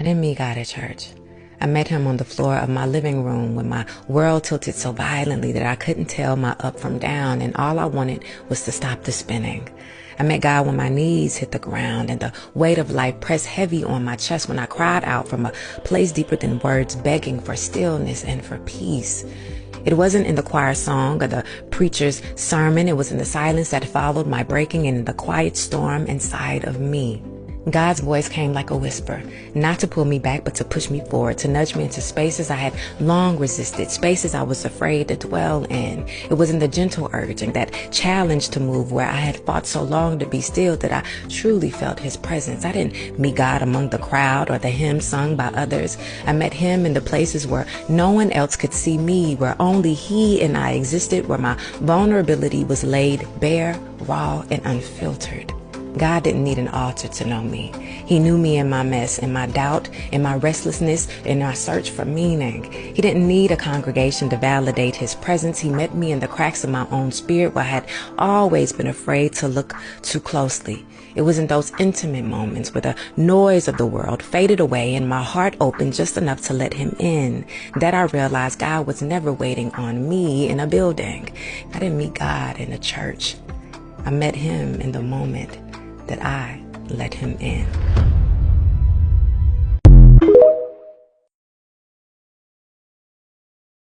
didn't meet God at church. I met him on the floor of my living room when my world tilted so violently that I couldn't tell my up from down, and all I wanted was to stop the spinning. I met God when my knees hit the ground and the weight of life pressed heavy on my chest, when I cried out from a place deeper than words, begging for stillness and for peace. It wasn't in the choir song or the preacher's sermon. It was in the silence that followed my breaking and in the quiet storm inside of me. God's voice came like a whisper, not to pull me back, but to push me forward, to nudge me into spaces I had long resisted, spaces I was afraid to dwell in. It was in the gentle urging, that challenge to move, where I had fought so long to be still, that I truly felt his presence. I didn't meet God among the crowd or the hymns sung by others. I met him in the places where no one else could see me, where only he and I existed, where my vulnerability was laid bare, raw, and unfiltered. God didn't need an altar to know me. He knew me in my mess, in my doubt, in my restlessness, in my search for meaning. He didn't need a congregation to validate his presence. He met me in the cracks of my own spirit, where I had always been afraid to look too closely. It was in those intimate moments where the noise of the world faded away and my heart opened just enough to let him in, that I realized God was never waiting on me in a building. I didn't meet God in a church. I met him in the moment that I let him in.